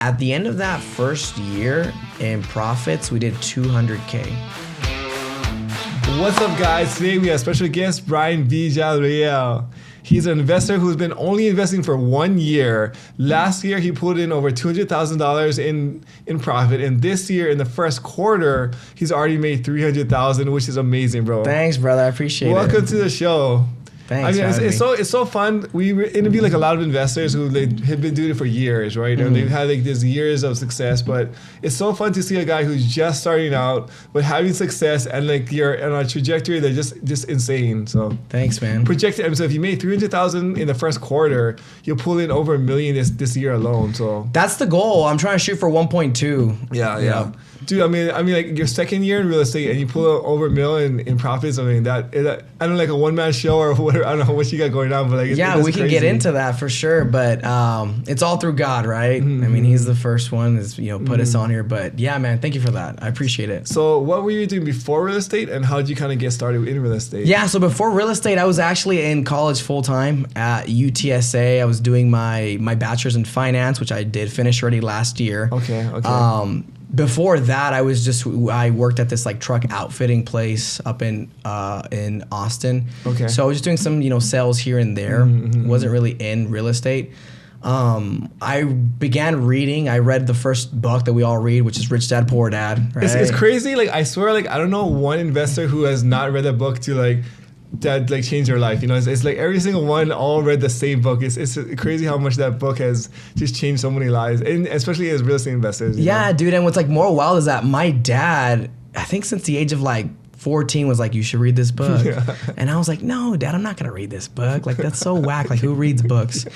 At the end of that first year in profits, we did 200K. What's up, guys? Today we have special guest Bryan Villarreal. He's an investor who's been only investing for 1 year. Last year, he put in over $200,000 in profit. And this year, in the first quarter, he's already made $300,000, which is amazing, bro. Thanks, brother. I appreciate it. Welcome to the show. Thanks. I mean, it's so fun. We interview like a lot of investors who have been doing it for years, right? And they've had like these years of success. But it's so fun to see a guy who's just starting out, but having success, and like you're on a trajectory that's just insane. So thanks, man. Projected. So if you made $300,000 in the first quarter, you'll pull in over $1 million this year alone. So that's the goal. I'm trying to shoot for 1.2. Yeah. Dude, I mean, like your second year in real estate, and you pull out over $1 million in profits. I mean, I don't know, like a one-man show or whatever. I don't know what you got going on, but like, we can get into that for sure. But it's all through God, right? Mm-hmm. I mean, He's the first one that's put us on here. But yeah, man, thank you for that. I appreciate it. So, what were you doing before real estate, and how did you kind of get started in real estate? Yeah, so before real estate, I was actually in college full time at UTSA. I was doing my bachelor's in finance, which I did finish already last year. Okay. Before that, I worked at this like truck outfitting place up in Austin. Okay. So I was just doing some sales here and there. Wasn't really in real estate. I began reading. I read the first book that we all read, which is Rich Dad Poor Dad. Right? It's crazy. Like I swear, like I don't know one investor who has not read that book that like changed their life. It's like every single one all read the same book. It's crazy how much that book has just changed so many lives, and especially as real estate investors. Yeah, dude. And what's like more wild is that my dad, I think since the age of like 14, was like, you should read this book. Yeah. And I was like, no, Dad, I'm not gonna read this book. Like that's so whack. Like who reads books?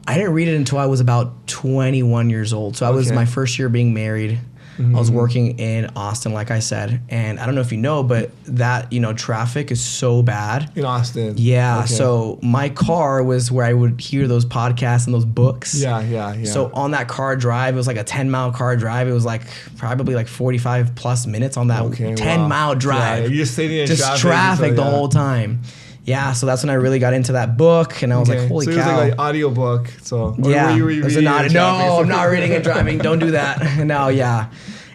I didn't read it until I was about 21 years old. So I was my first year being married. I was working in Austin, like I said, and I don't know if you know, but that, traffic is so bad. In Austin. Yeah, so my car was where I would hear those podcasts and those books. Yeah. So on that car drive, it was like a 10-mile car drive. It was like probably like 45 plus minutes on that 10-mile drive. Yeah, you're just sitting in traffic the whole time. Yeah, so that's when I really got into that book, and I was like, holy cow. So it was like an audio book. Yeah. No, I'm not reading and driving. Don't do that. No, yeah.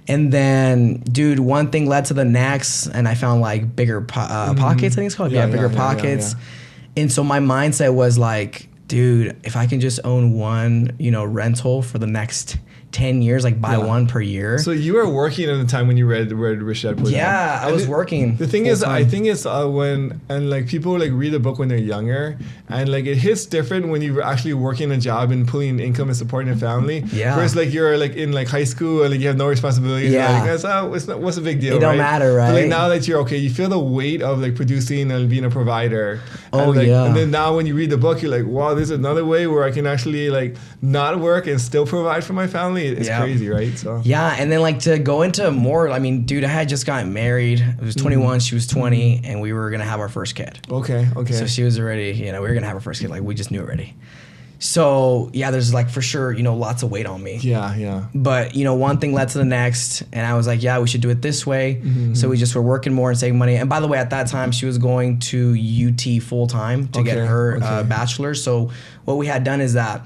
And then, dude, one thing led to the next, and I found like bigger pockets, I think it's called. Bigger pockets. Yeah. And so my mindset was like, dude, if I can just own one, rental for the next 10 years, like buy one per year. So you were working at the time when you read Rich Dad Poor Dad. Yeah, I was working. The thing is, I think it's when people like read a book when they're younger, and like it hits different when you're actually working a job and pulling income and supporting a family. Yeah. Whereas like you're like in like high school and like you have no responsibilities. Yeah. Like, what's a big deal? It don't matter, right? But like now that you're okay, you feel the weight of like producing and being a provider. Oh, And then now when you read the book, you're like, wow, there's another way where I can actually like not work and still provide for my family. It's crazy, right? So yeah, and then like to go into more, I mean, dude, I had just gotten married. I was 21, she was 20, and we were gonna have our first kid. Okay. So she was already, we were gonna have our first kid. Like we just knew already. So yeah, there's like for sure, lots of weight on me. Yeah. But one thing led to the next, and I was like, yeah, we should do it this way. So we just were working more and saving money. And by the way, at that time, she was going to UT full time to get her bachelor's. So what we had done is that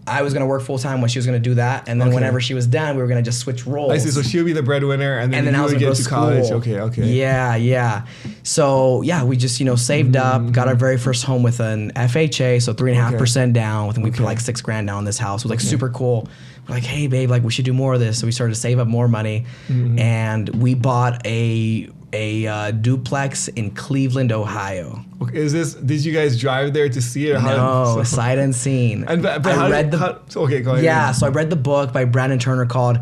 I was gonna work full time when she was gonna do that, and then whenever she was done, we were gonna just switch roles. I see. So she'll be the breadwinner, and then I was would gonna get to college. Okay. Yeah. So yeah, we just saved up, got our very first home with an FHA, so 3.5% down. And we put like $6,000 down on this house. It was like super cool. We're like, hey babe, like we should do more of this. So we started to save up more money, and we bought a duplex in Cleveland, Ohio. Okay, did you guys drive there to see it? No, sight unseen. Go ahead. Yeah, so I read the book by Brandon Turner called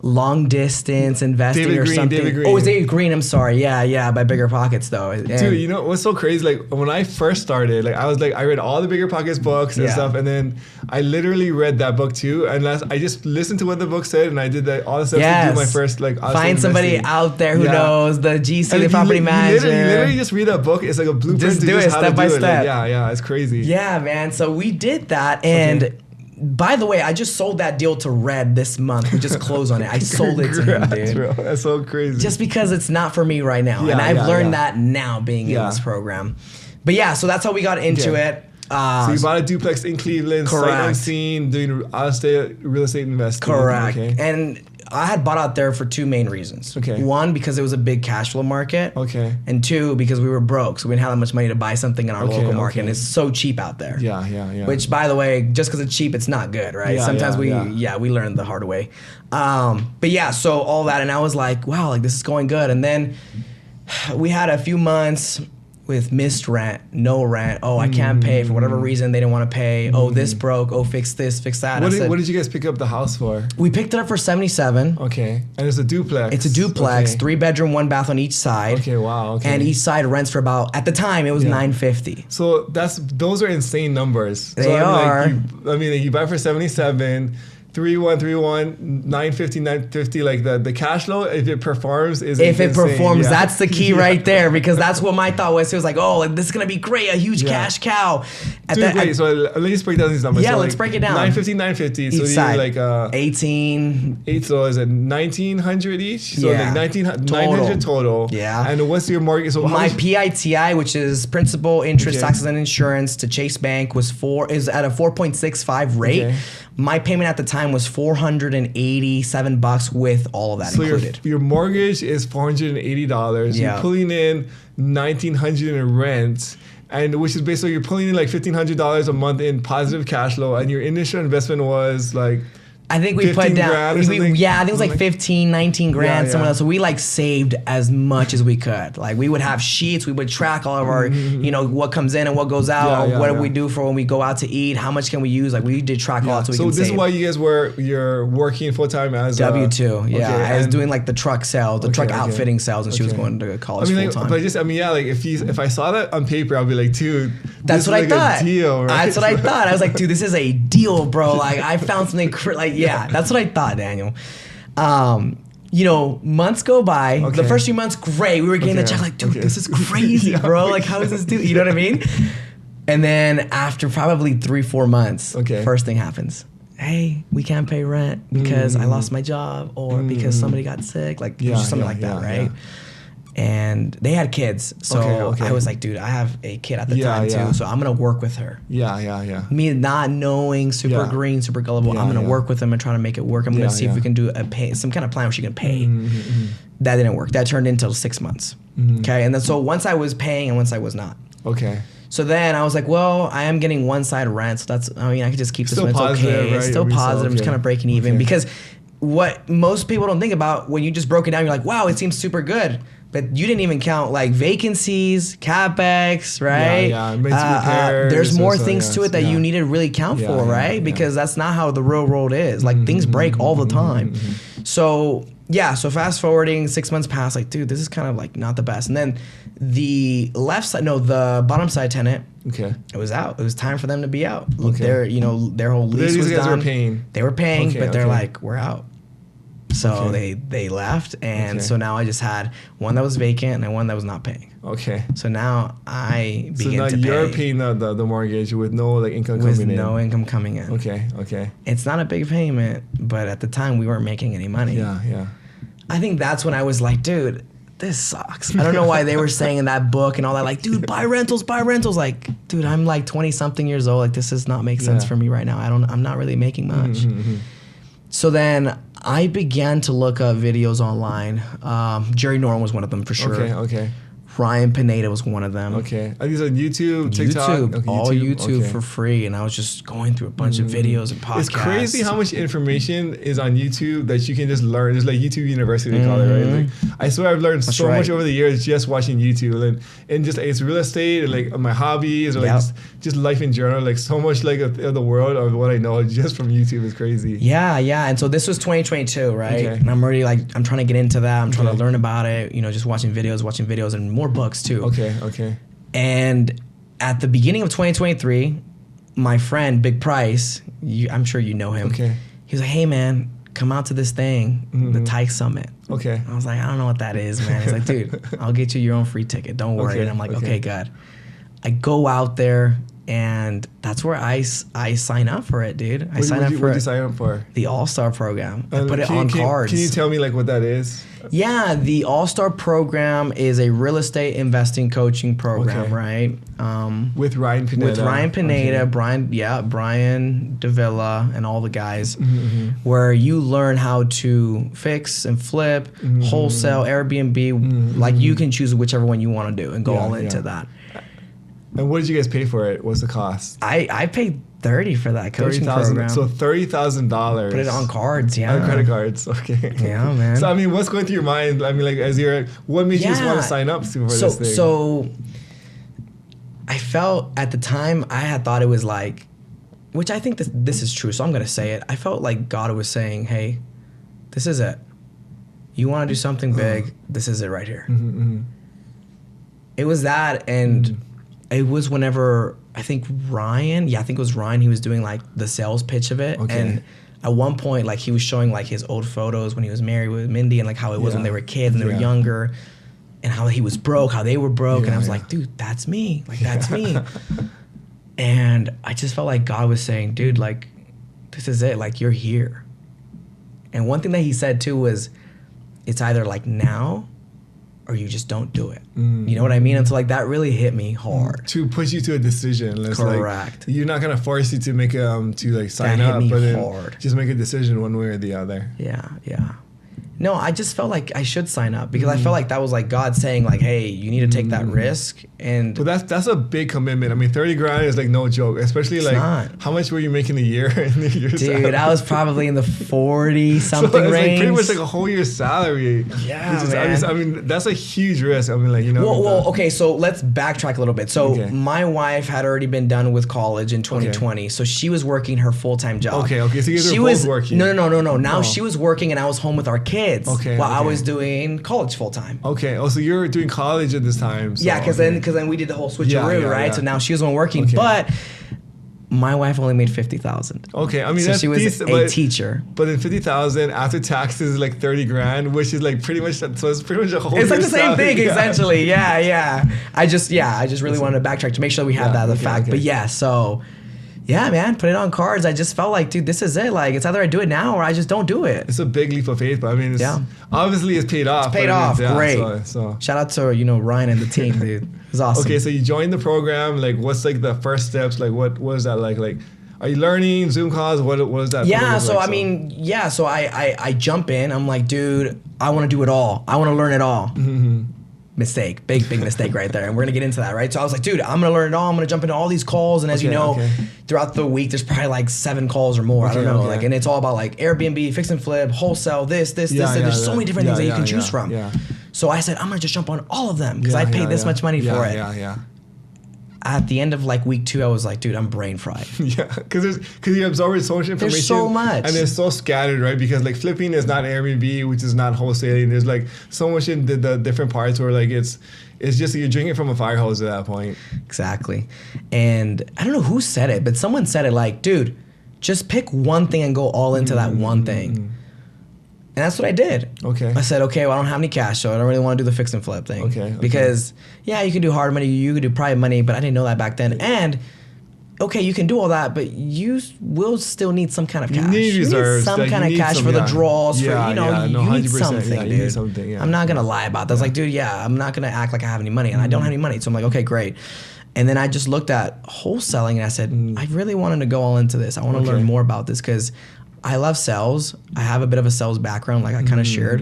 Long Distance Investing something. David Green. Oh, it's David Green. I'm sorry. Yeah, by Bigger Pockets though. And dude, what's so crazy? Like when I first started, like I read all the Bigger Pockets books and stuff, and then I literally read that book too. And I just listened to what the book said, and I did all the steps to do my first like. Find somebody out there who knows the GC, the property manager. You literally just read that book. It's like a blueprint. Just do it step by step. Yeah, it's crazy. Yeah, man. So we did that, and. By the way, I just sold that deal to Red this month. We just closed on it. I sold it to him, dude. Bro, that's so crazy. Just because it's not for me right now. And I've learned that now being in this program. But yeah, so that's how we got into it. So you bought a duplex in Cleveland, sight unseen, doing real estate investing. Correct. Okay. And I had bought out there for two main reasons. Okay. One, because it was a big cash flow market. Okay. And two, because we were broke, so we didn't have that much money to buy something in our local market. And it's so cheap out there. Yeah. Which, by the way, just because it's cheap, it's not good, right? Sometimes we learned the hard way. But yeah, so all that, and I was like, wow, like this is going good. And then we had a few months with missed rent, no rent. Oh, I can't pay for whatever reason. They didn't want to pay. Oh, this broke. Oh, fix this, fix that. What did you guys pick up the house for? We picked it up for $77,000. Okay, and it's a duplex. It's a duplex, 3-bedroom, 1 bath on each side. Okay, wow. Okay. And each side rents for about, at the time, it was $950. So those are insane numbers. They are. You buy for 77. 3131 950 like the cash flow if it performs is if it insane. Performs that's the key right there, because that's what my thought was. It was like, oh, like, this is gonna be great, a huge cash cow. So let me just break down these numbers. Yeah, so let's break it down. 950 so you like 18 so is it 1900 each, so like 900 total. Yeah. And what's your mortgage? So my PITI, which is principal, interest, taxes, and insurance, to Chase Bank is at a 4.65 rate. Okay. My payment at the time was $487 with all of that included. So your mortgage is $480. Yeah. You're pulling in $1,900 in rent, and which is basically you're pulling in like $1,500 a month in positive cash flow, and your initial investment was like, I think we put down, I think it was like 15, 19 grand, somewhere else. So we like saved as much as we could. Like we would have sheets, we would track all of our, what comes in and what goes out, what do we do for when we go out to eat, how much can we use? Like we did track all that so we can save. So this is why you guys you're working full time as W-2. I was doing like the truck sales, the truck outfitting sales, and she was going to college full time. But like if I saw that on paper, I'd be like, dude, that's what I thought. A deal, right? That's what I thought. I was like, dude, this is a deal, bro. Like I found something that's what I thought, Daniel. Months go by. Okay. The first few months, great. We were getting the check, like, dude, this is crazy, bro. Like, how is this dude? You know what I mean? And then after probably 3-4 months, first thing happens. Hey, we can't pay rent because I lost my job, or because somebody got sick. Like, it was just something like that, right? Yeah. And they had kids, so I was like, dude, I have a kid at the time too, so I'm gonna work with her. Yeah. Me not knowing, super green, super gullible. I'm gonna work with them and try to make it work. I'm gonna see if we can do some kind of plan where she can pay. That didn't work. That turned into 6 months. Okay, and then so once I was paying and once I was not. Okay. So then I was like, well, I am getting one side rent, so I could just keep this. It's positive, okay. Right? It's still positive. I'm just kind of breaking even because what most people don't think about when you just broke it down, you're like, wow, it seems super good. But you didn't even count like vacancies, CapEx, right? Repairs, there's more things to it that you need to really count for, right? Because that's not how the real world is. Like things break all the time. So fast forwarding 6 months past, like, dude, this is kind of like not the best. And then the bottom side tenant, it was out. It was time for them to be out. Their whole lease was done. They were paying, but they're like, we're out. So they left, and so now I just had one that was vacant and one that was not paying. Okay. So now I begin to pay. So now you're paying the mortgage with no income coming in. With no income coming in. Okay. It's not a big payment, but at the time we weren't making any money. Yeah. I think that's when I was like, dude, this sucks. I don't know why they were saying in that book and all that, like, dude, buy rentals. Like, dude, I'm like 20 something years old. Like, this does not make sense for me right now. I'm not really making much. So then I began to look up videos online. Jerry Norton was one of them for sure. Okay. Ryan Pineda was one of them. Okay. Are these on YouTube, TikTok? YouTube for free. And I was just going through a bunch of videos and podcasts. It's crazy how much information is on YouTube that you can just learn. It's like YouTube University, they call it, right? Like, I swear I've learned so much over the years just watching YouTube. And just it's real estate, and like my hobbies, or like just life in general. Like so much like of the world of what I know just from YouTube is crazy. Yeah. And so this was 2022, right? And I'm already I'm trying to get into that. I'm trying to learn about it. Just watching videos and more books too. Okay. And at the beginning of 2023, my friend Big Price, I'm sure you know him. Okay. He was like, "Hey man, come out to this thing, the Tyke Summit." Okay. I was like, "I don't know what that is, man." He's like, "Dude, I'll get you your own free ticket. Don't worry." And I'm like, "Okay, good." I go out there. And that's where I sign up for it, dude. I sign up for what did you sign up for? the Allstar program. I put it on cards. Can you tell me like what that is? Yeah, the Allstar program is a real estate investing coaching program, right? With Ryan Pineda. With Ryan Pineda, Brian Vel, and all the guys, where you learn how to fix and flip, wholesale, Airbnb. Like you can choose whichever one you want to do and go all into that. And what did you guys pay for it? What's the cost? I paid $30 for that coaching program. So $30,000. Put it on cards, yeah. On credit cards, okay. Yeah, man. So I mean, what's going through your mind? I mean, like as you're, what made you just want to sign up for this thing? So I felt at the time I had thought it was like, which I think this is true. So I'm gonna say it. I felt like God was saying, "Hey, this is it. You want to do something big? This is it right here." It was that, and it was whenever I think Ryan, it was Ryan, he was doing like the sales pitch of it. And at one point, like he was showing like his old photos when he was married with Mindy and like how it was when they were kids and they were younger and how he was broke, how they were broke. And I was like, dude, that's me. Like, that's me. And I just felt like God was saying, dude, like, this is it. Like, you're here. And one thing that he said too was, it's either like now or you just don't do it. You know what I mean? And so like that really hit me hard. To push you to a decision. It's correct. Like, you're not gonna force you to make to like sign up, but then just make a decision one way or the other. Yeah. No, I just felt like I should sign up because I felt like that was like God saying like, hey, you need to take that risk. And but that's a big commitment. I mean, $30,000 is like no joke, especially like how much were you making a year? Dude, I was probably in the 40 something so it's range. Like pretty much like a whole year's salary. Yeah, man. I mean, that's a huge risk. I mean, like, you know. Well, okay, so let's backtrack a little bit. So my wife had already been done with college in 2020, so she was working her full-time job. Okay, so you guys were both working. No. Now she was working and I was home with our kids. I was doing college full-time. Okay. Oh, so you're doing college at this time. So, because then we did the whole switcheroo, right? So now she was working, but my wife only made $50,000. Okay, I mean, so that's she was a teacher. But then $50,000 after taxes is like $30,000, which is like pretty much so it's pretty much a whole. It's like the same thing essentially. Yeah. I just really wanted to backtrack to make sure we had that as a fact. But so. Yeah, man, put it on cards. I just felt like, dude, this is it. Like, it's either I do it now or I just don't do it. It's a big leap of faith, but I mean, obviously it's paid off. It's paid off. Great. So shout out to, Ryan and the team, dude. It was awesome. Okay, so you joined the program. Like, what's like the first steps? Like, what is that like? Like, are you learning Zoom calls? What is that? Yeah, so like, so I jump in. I'm like, dude, I want to do it all. I want to learn it all. Mistake, big mistake right there, and we're gonna get into that, right? So I was like, dude, I'm gonna learn it all. I'm gonna jump into all these calls, and as you know, throughout the week, there's probably like 7 calls or more. I don't know, like, and it's all about like Airbnb, fix and flip, wholesale, this. There's so many different things that you can choose from. So I said, I'm gonna just jump on all of them because I paid this much money for it. At the end of like week 2, I was like, dude, I'm brain fried. Because you're absorbing so much information. There's so much. And it's so scattered, right? Because like flipping is not Airbnb, which is not wholesaling. There's like so much in the different parts where like it's just you're drinking from a fire hose at that point. Exactly. And I don't know who said it, but someone said it like, dude, just pick one thing and go all into that one thing. And that's what I did. Okay. I said, okay, well, I don't have any cash, so I don't really want to do the fix and flip thing. Okay. Because, you can do hard money, you can do private money, but I didn't know that back then. And, okay, you can do all that, but you will still need some kind of cash. You need reserves. You need some kind of cash for the draws. You need something, dude. You need something, I'm not going to lie about that. I was like, dude, I'm not going to act like I have any money, and I don't have any money. So I'm like, okay, great. And then I just looked at wholesaling, and I said, I really wanted to go all into this. I want to learn more about this because I love sales. I have a bit of a sales background, like I kind of shared.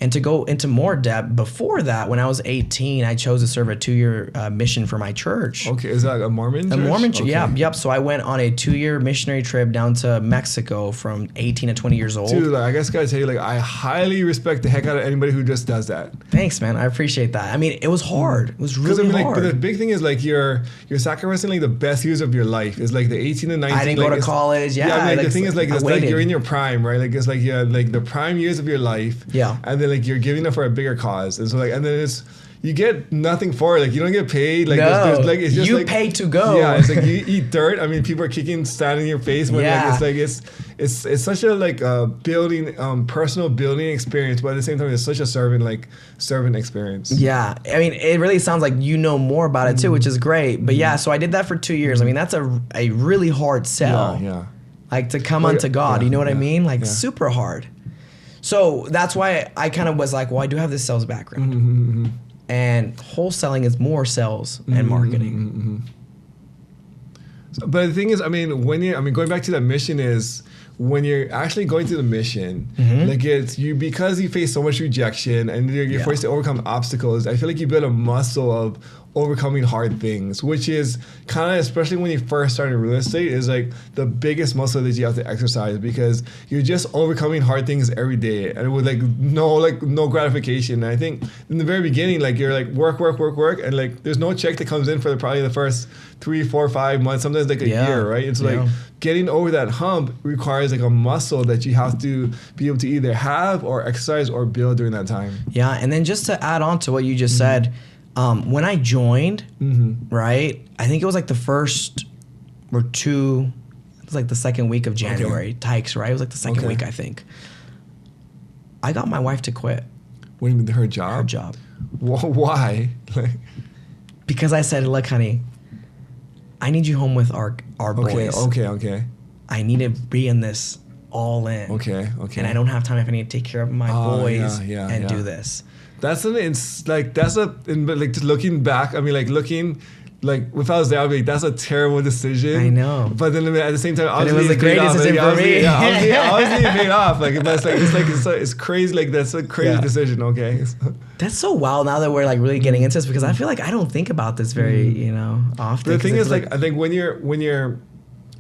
And to go into more depth, before that, when I was 18, I chose to serve a 2-year mission for my church. Okay, is that a Mormon church? A Mormon church, yep. So I went on a 2-year missionary trip down to Mexico from 18 to 20 years old. Dude, I guess I gotta tell you, like, I highly respect the heck out of anybody who just does that. Thanks, man. I appreciate that. I mean, it was hard. It was really hard. But the big thing is, like, you're sacrificing, like, the best years of your life. It's like the 18 and 19. I didn't go to college. The thing is, like, it's like you're in your prime, right? Like, it's like like the prime years of your life. Yeah. And then like you're giving up for a bigger cause, and so like, and then you get nothing for it. Like you don't get paid. Like no, there's like it's just you like, pay to go. Yeah, it's like you eat dirt. I mean, people are kicking sand in your face, but Yeah. it's such a like building personal building experience, but at the same time, it's such a servant experience. Yeah, I mean, it really sounds like you know more about it too, which is great. But yeah, so I did that for 2 years. I mean, that's a really hard sell. Yeah. Like to come unto God, you know what I mean? Like super hard. So that's why I kind of was like, well, I do have this sales background. And wholesaling is more sales and marketing. So, but the thing is, I mean, going back to that mission is when you're actually going through the mission, like it's you because you face so much rejection and you're forced to overcome obstacles. I feel like you build a muscle of overcoming hard things, which is kind of, especially when you first start in real estate, is like the biggest muscle that you have to exercise because you're just overcoming hard things every day and with no gratification. And I think in the very beginning, like you're like work, and like there's no check that comes in for probably the first 3, 4, 5 months, sometimes like a year, right? It's like getting over that hump requires like a muscle that you have to be able to either have or exercise or build during that time. Yeah, and then just to add on to what you just said, when I joined, right, I think it was like the first or two, it was like the second week of January, Tykes, right? It was like the second week, I think. I got my wife to quit. What do you mean, her job? Her job. Why? Because I said, look, honey, I need you home with our boys. Okay. I need to be in this all in. Okay. And I don't have time if I need to take care of my boys and do this. Just looking back, I mean, if I was there, I'd be like, that's a terrible decision. I know. But then at the same time, obviously it was a great decision for me. Obviously it paid off. It's crazy. Like that's a crazy decision. Okay. That's so wild now that we're like really getting into this because I feel like I don't think about this very, often. The thing is, like, I think when you're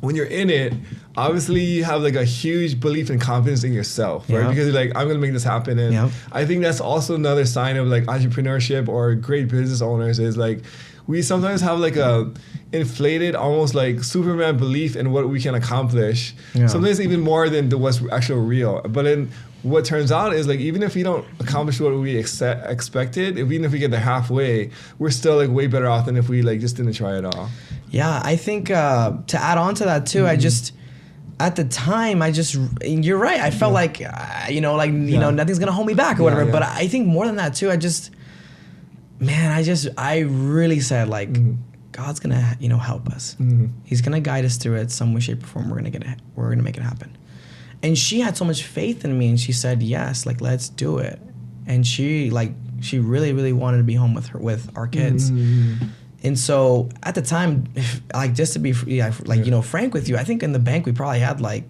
in it, obviously you have like a huge belief and confidence in yourself, right? Because you're like, I'm gonna make this happen. And I think that's also another sign of like entrepreneurship or great business owners is like, we sometimes have like a inflated, almost like Superman belief in what we can accomplish. Sometimes even more than what's actually real. But then what turns out is like, even if we don't accomplish what we expected, even if we get there halfway, we're still like way better off than if we like just didn't try at all. Yeah, I think to add on to that too, at the time, you're right. I felt like, nothing's gonna hold me back or whatever. But I think more than that too, I really said like, God's gonna, help us. He's gonna guide us through it some way, shape, or form. We're gonna make it happen. And she had so much faith in me, and she said yes, like let's do it. And she really, really wanted to be home with our kids. And so at the time, like just to be frank with you, I think in the bank we probably had like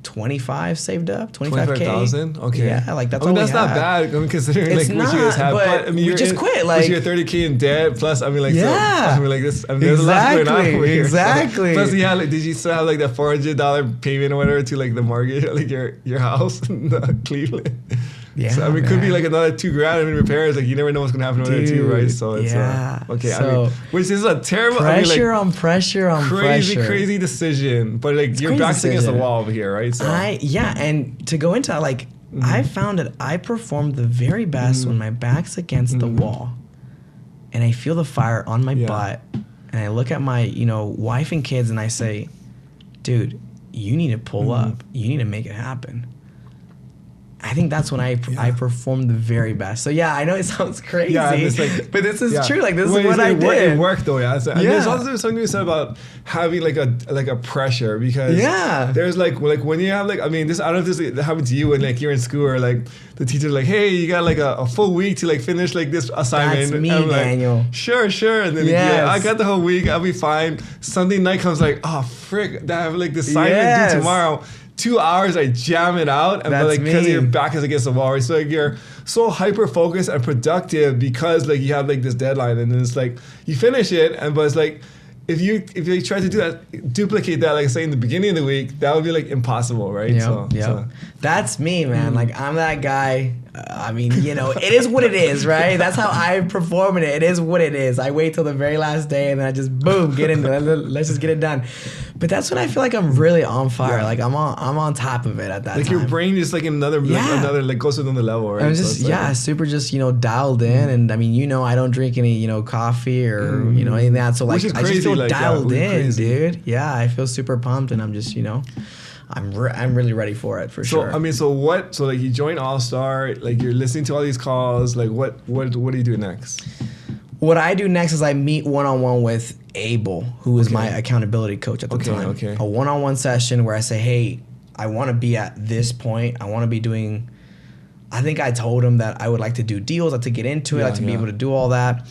25 saved up, 25,000. Okay. Yeah, like that's all that's we had. not bad. I mean, considering it's like not, what you guys have. But I mean, we just quit. Like you're 30K in debt. Plus, I mean, like there's a lot exactly, going on over here. Exactly. So, plus, did you still have like that $400 payment or whatever to like the mortgage, like your house in Cleveland? Yeah, so, I mean, it could be like another $2,000 in repairs. Like you never know what's gonna happen over there too, right? So it's okay. So, I mean, which is a terrible pressure on pressure. Crazy decision. But like you're backed against the wall over here, right? So and to go into like I found that I performed the very best when my back's against the wall, and I feel the fire on my butt, and I look at my wife and kids, and I say, dude, you need to pull up. You need to make it happen. I think that's when I performed the very best. So yeah, I know it sounds crazy, but this is true. Like this is what I did. It worked though, And there's also something you said about having like a pressure because there's like when you have I don't know if this happened to you when like you're in school or like the teacher's like, hey, you got like a full week to like finish like this assignment. That's me, and I'm like, Daniel. Sure. And then I got the whole week. I'll be fine. Sunday night comes like, oh frick, I have like this assignment due tomorrow. 2 hours, I jam it out, and because your back is against the wall, right? So like you're so hyper focused and productive because like you have like this deadline, and then it's like you finish it, but it's like if you try to duplicate that, like say in the beginning of the week, that would be like impossible, right? So that's me, man. Like I'm that guy. It is what it is, right? That's how I perform in it. It is what it is. I wait till the very last day and then I just boom, get into it. Let's just get it done. But that's when I feel like I'm really on fire. Yeah. Like I'm on top of it at that like time. your brain is like another like goes to another level, right? I'm just super just dialed in, and I mean I don't drink any coffee or any of that. So like I just feel like dialed in, crazy. dude. Yeah, I feel super pumped, and I'm just I'm really ready for it for sure. I mean, so like you join Allstar, like you're listening to all these calls. Like what do you do next? What I do next is I meet one-on-one with Abel, who is my accountability coach at the time. Okay. A one-on-one session where I say, hey, I want to be at this point. I want to be doing, I think I told him that I would like to do deals, like to get into it, like to be able to do all that.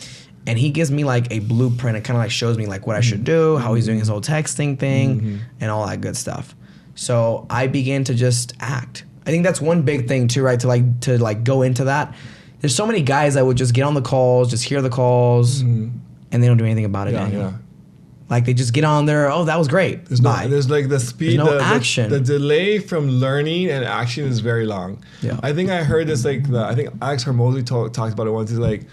And he gives me like a blueprint. It kind of like shows me like what I should do, how he's doing his whole texting thing, and all that good stuff. So I begin to just act. I think that's one big thing too, right? To go into that. There's so many guys that would just get on the calls, just hear the calls, and they don't do anything about it. Like they just get on there. Oh, that was great. There's like the speed, action. The delay from learning and action is very long. Yeah. I think I heard this I think Alex Hormozy talked about it once. Is like,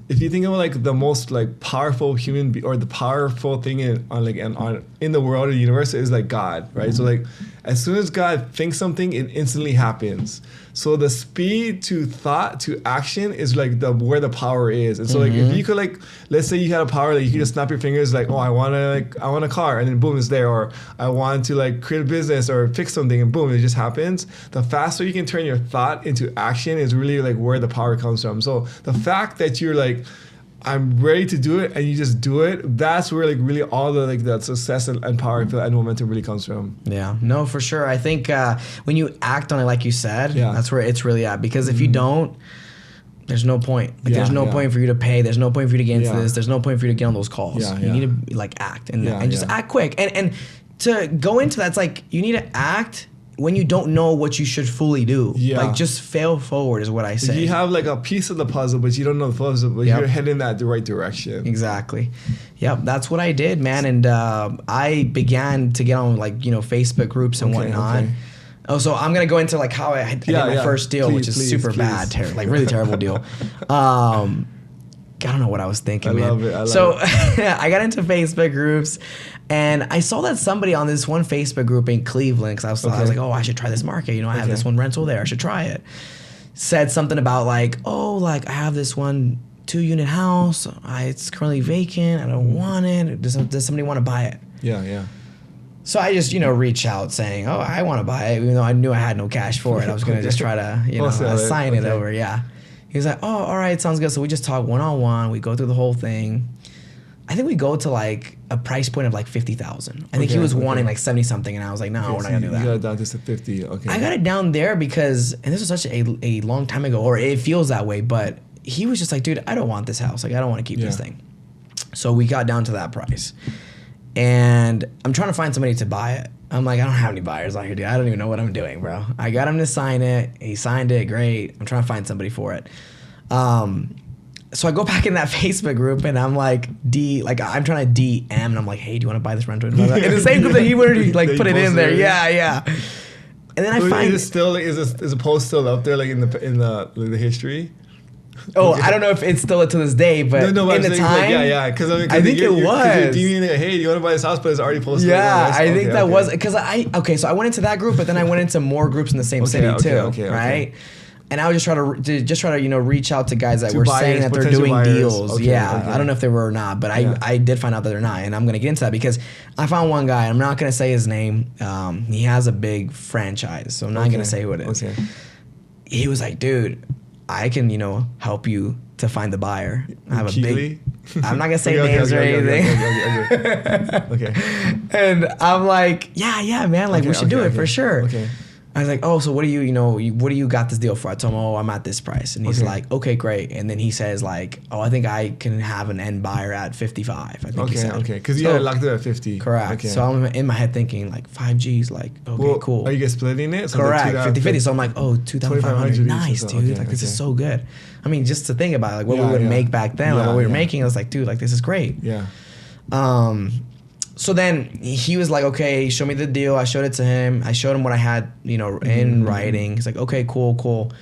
if you think of like the most like powerful or the powerful thing in the world or the universe is like God, right? So like, as soon as God thinks something, it instantly happens. So the speed to thought to action is like where the power is. And so like if you could like, let's say you had a power that you could just snap your fingers like, oh, I want a car, and then boom, it's there. Or I want to like create a business or fix something, and boom, it just happens. The faster you can turn your thought into action is really like where the power comes from. So the fact that you're like, I'm ready to do it, and you just do it, that's where like really all the like that success and power and momentum really comes from. Yeah, no, for sure. I think when you act on it, like you said, that's where it's really at. Because if you don't, there's no point. Like there's no point for you to pay. There's no point for you to get into this. There's no point for you to get on those calls. You need to like act and just act quick. And to go into that, it's like you need to act when you don't know what you should fully do. Like just fail forward is what I say. You have like a piece of the puzzle, but you don't know the puzzle, but you're heading that the right direction. Exactly. Yep, that's what I did, man. And I began to get on like, Facebook groups and whatnot. Oh, so I'm going to go into like how I did my first deal, which is super bad, like really terrible deal. I don't know what I was thinking, man. I love it. I got into Facebook groups, and I saw that somebody on this one Facebook group in Cleveland, because I was like, oh, I should try this market. I have this one rental there. I should try it. Said something about like, oh, like I have this one 2-unit house. It's currently vacant. I don't want it. Does somebody want to buy it? Yeah. So I just, reach out saying, oh, I want to buy it, even though I knew I had no cash for it. I was going to just try to, assign it over. Yeah. He was like, oh, all right, sounds good. So we just talk one-on-one. We go through the whole thing. I think we go to like a price point of like 50,000. I think he was wanting like 70 something, and I was like, no, we're not gonna do that. You got it down to 50. Okay. I got it down there because, and this was such a long time ago, or it feels that way, but he was just like, dude, I don't want this house. Like, I don't want to keep this thing. So we got down to that price, and I'm trying to find somebody to buy it. I'm like, I don't have any buyers out here, dude. I don't even know what I'm doing, bro. I got him to sign it. He signed it. Great. I'm trying to find somebody for it. So I go back in that Facebook group, and I'm like, I'm trying to DM, and I'm like, hey, do you want to buy this rental? In the same group that he already like put it in there. Yeah. And then I find is a post still up there, like in the history? Oh, I don't know if it's still to this day, but in the time, because I think it was. Hey, do you want to buy this house? But it's already posted. Yeah, I think that was because so I went into that group, but then I went into more groups in the same city too, right? And I would just try to reach out to guys that were saying that they're doing deals. I don't know if they were or not, but I did find out that they're not, and I'm gonna get into that because I found one guy. I'm not gonna say his name. He has a big franchise, so I'm not gonna say who it is. He was like, dude, I can, help you to find the buyer. I have a big. I'm not gonna say names or anything. Okay. And I'm like, yeah, man. Like we should do it for sure. Okay. I was like, oh, so what do you got this deal for? I told him, oh, I'm at this price. And he's like, okay, great. And then he says like, oh, I think I can have an end buyer at 55. I think he said. Okay, because you had locked it at 50. Correct. Okay. So I'm in my head thinking like 5G's, like, okay, cool. Are you guys splitting it? So correct, 50-50. So I'm like, oh, 2,500. Nice, dude. Okay, this is so good. I mean, just to think about it, like what we would make back then, like what we were making, I was like, dude, like this is great. Yeah. So then he was like, okay, show me the deal. I showed it to him. I showed him what I had, in writing. He's like, okay, cool.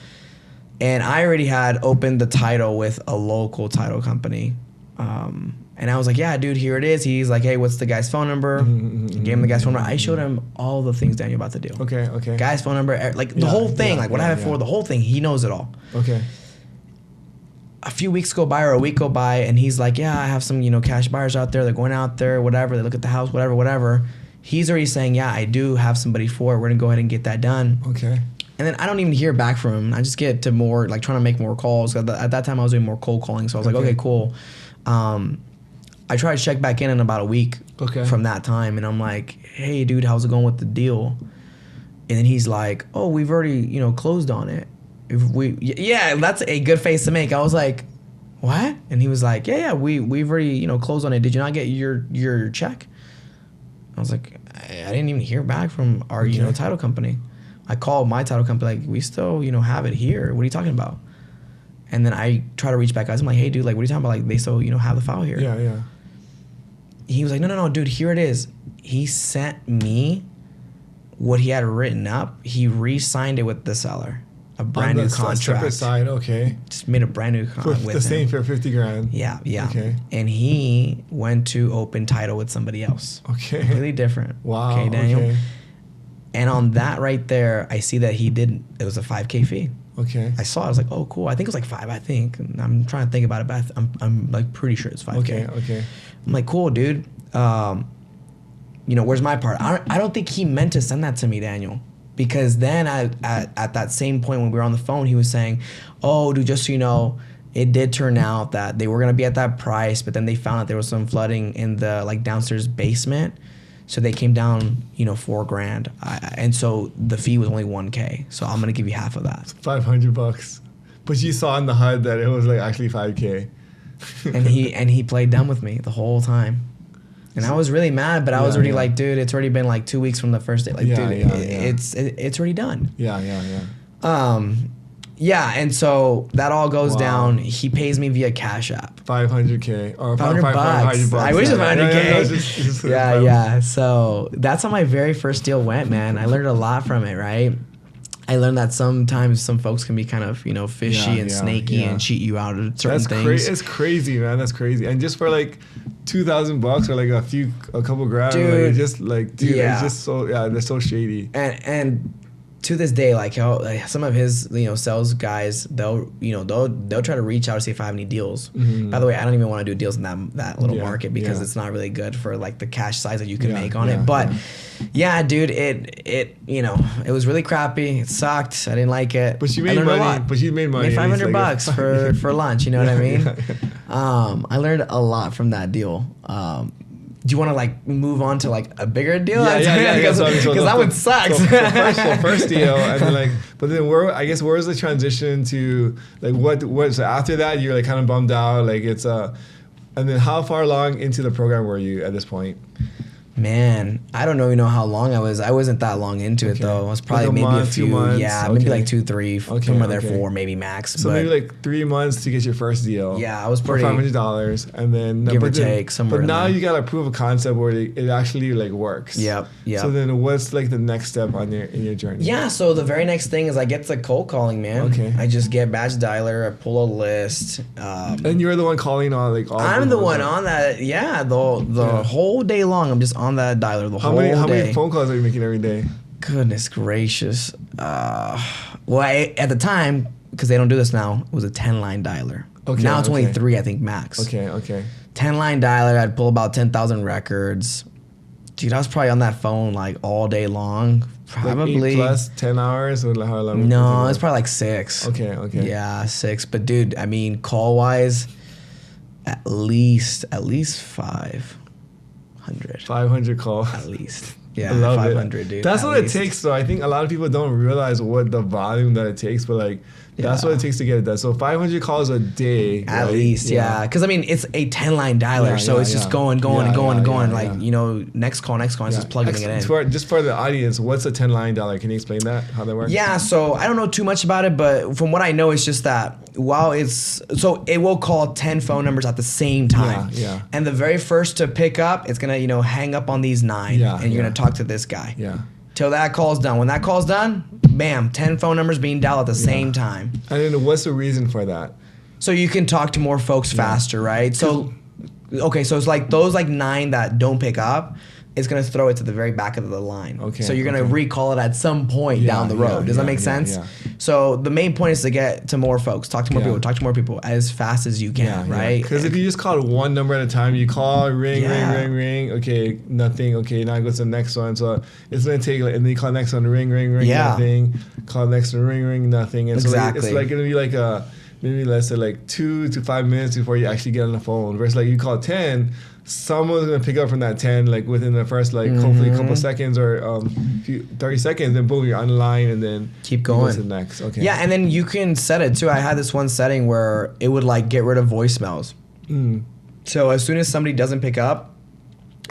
And I already had opened the title with a local title company. And I was like, yeah, dude, here it is. He's like, hey, what's the guy's phone number? Gave him the guy's phone number. I showed him all the things Daniel about to do. Okay. Guy's phone number, like the whole thing, like what I have for the whole thing. He knows it all. Okay. A few weeks go by or a week go by, and he's like, yeah, I have some, cash buyers out there. They're going out there, whatever. They look at the house, whatever. He's already saying, yeah, I do have somebody for it. We're going to go ahead and get that done. Okay. And then I don't even hear back from him. I just get to more, like trying to make more calls. At that time, I was doing more cold calling. So I was like, okay, cool. I tried to check back in about a week from that time. And I'm like, hey, dude, how's it going with the deal? And then he's like, oh, we've already, closed on it. Yeah, that's a good face to make. I was like, what? And he was like, yeah, we've already, closed on it. Did you not get your check? I was like, I didn't even hear back from our, title company. I called my title company, like, we still, have it here. What are you talking about? And then I try to reach back out. I'm like, hey, dude, like, what are you talking about? Like, they still, have the file here. Yeah. He was like, no, dude, here it is. He sent me what he had written up. He re-signed it with the seller. A brand new contract. Separate side, okay. Just made a brand new contract with him. The same for $50,000. Yeah. Okay. And he went to open title with somebody else. Okay. Completely different. Wow. Okay, Daniel. Okay. Okay. And on that right there, I see that it was a $5,000 fee. Okay. I saw it, I was like, oh, cool. I think it was like $5,000, I think. And I'm trying to think about it, but I'm like pretty sure it's $5,000. Okay. I'm like, cool, dude. Where's my part? I don't think he meant to send that to me, Daniel. Because then at that same point when we were on the phone, he was saying, oh, dude, just so you know, it did turn out that they were going to be at that price, but then they found out there was some flooding in the like downstairs basement. So they came down, $4,000. And so the fee was only $1,000. So I'm going to give you half of that. $500. But you saw in the HUD that it was like actually $5,000. and he played dumb with me the whole time. And I was really mad, but I was already like, dude, it's already been like 2 weeks from the first day. Like, it's already done. Yeah. And so that all goes down. He pays me via Cash App. $500K or $500 bucks. I wish it was $500K. Yeah. So that's how my very first deal went, man. I learned a lot from it, right? I learned that sometimes some folks can be kind of, fishy and snaky and cheat you out of certain things. It's crazy, man. That's crazy. And just for like $2,000 or like a couple grand, dude, like, it's just like, dude, it's just so, they're so shady. And to this day, like some of his, sales guys, they'll try to reach out to see if I have any deals. Mm-hmm. By the way, I don't even want to do deals in that little market because it's not really good for like the cash size that you can make on it. But yeah, dude, it was really crappy. It sucked. I didn't like it. But you made money. But you made money. Made $500 for lunch. You know what I mean? I learned a lot from that deal. Do you want to like move on to like a bigger deal? Yeah. Because that one sucks. So first deal, and then like, but then where was the transition to like what? So after that, you're like kind of bummed out, like it's and then how far along into the program were you at this point? Man, I don't know how long I was. I wasn't that long into it though. I was probably like maybe a few 2 months. Yeah, maybe like 2, 3, somewhere there 4, maybe max. So maybe like 3 months to get your first deal. Yeah, I was pretty for $500, and then give or take somewhere. But now you got to prove a concept where it actually like works. Yep. So then, what's like the next step in your journey? Yeah. So the very next thing is I get to cold calling, man. Okay. I just get batch dialer. I pull a list. And you're the one calling on like all. I'm the one on that. Yeah. The whole day long, I'm just on that dialer the whole day. How many phone calls are you making every day? Goodness gracious. At the time, because they don't do this now, it was a 10-line dialer. Okay. Now it's only 3, I think, max. Okay. 10-line dialer. I'd pull about 10,000 records. Dude, I was probably on that phone like all day long. Probably like 8 plus 10 hours or how long? No, it's probably like 6. Okay. Yeah, 6. But dude, I mean, call wise, at least 500. 500 calls. At least. Yeah, I love 500, it. dude. That's what it takes, though. I think a lot of people don't realize what the volume that it takes, but like that's what it takes to get it done. So 500 calls a day. At least, yeah. Because I mean, it's a 10-line dialer, so it's just going. Like, next call, it's just plugging it in. Just for the audience, what's a 10-line dialer? Can you explain that, how that works? Yeah, so I don't know too much about it, but from what I know, it's just that it will call 10 phone numbers at the same time. Yeah. And the very first to pick up, it's going to, hang up on these 9, and you're going to talk to this guy. Yeah. Till that call's done. When that call's done, bam, 10 phone numbers being dialed at the same time. And then what's the reason for that? So you can talk to more folks faster, right? So Okay, so it's like those like 9 that don't pick up, it's gonna throw it to the very back of the line. Okay. So you're gonna recall it at some point down the road. Does that make sense? Yeah. So the main point is to get to more folks, talk to more people as fast as you can, right? Because if you just call one number at a time, you call, ring. Okay, nothing. Okay, now it goes to the next one. So it's gonna take, and then you call the next one, ring, nothing. Call the next one, ring, nothing. And so it's like gonna be like maybe let's say like 2 to 5 minutes before you actually get on the phone. Versus like you call 10. Someone's gonna pick up from that 10 like within the first like hopefully a couple seconds or 30 seconds, and boom, you're on the line, and then keep going to the next. Okay. Yeah, and then you can set it too. I had this one setting where it would like get rid of voicemails. So as soon as somebody doesn't pick up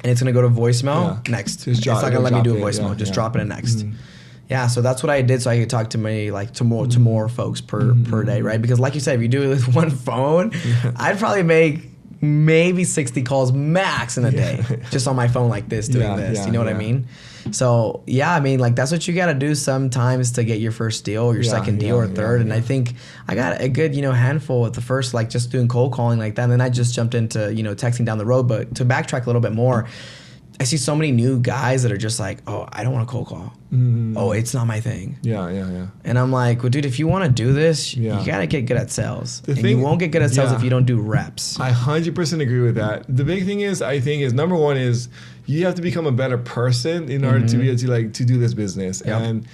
and it's gonna go to voicemail, next. It's not gonna let me do a voicemail. Just drop it in next. Yeah, so that's what I did, so I could talk to more folks per day, right? Because like you said, if you do it with one phone, I'd probably make maybe 60 calls max in a day just on my phone like this, doing this. You know what I mean? So yeah, I mean, like that's what you got to do sometimes to get your first deal or your second deal or third. And I think I got a good, handful at the first, like just doing cold calling like that. And then I just jumped into, texting down the road. But to backtrack a little bit more, I see so many new guys that are just like, oh, I don't want to cold call. Oh, it's not my thing. Yeah. And I'm like, well, dude, if you want to do this, you got to get good at sales. You won't get good at sales if you don't do reps. I 100% agree with that. The big thing is, I think, is number one is you have to become a better person in order to be able to do this business. Yep. And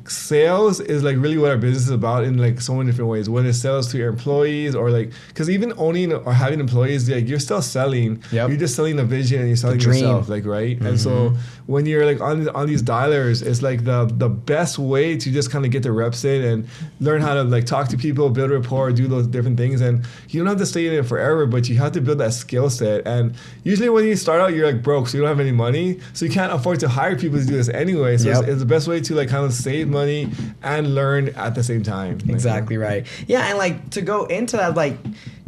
sales is like really what our business is about in like so many different ways. Whether it's sales to your employees or like, because even owning or having employees, like you're still selling. Yep. You're just selling a vision and you're selling yourself, like, right? And so when you're like on these dialers, it's like the best way to just kind of get the reps in and learn how to like talk to people, build rapport, do those different things. And you don't have to stay in it forever, but you have to build that skill set. And usually when you start out, you're like broke, so you don't have any money, so you can't afford to hire people to do this anyway. So it's the best way to like kind of save money and learn at the same time. Exactly right. Yeah, and like to go into that, like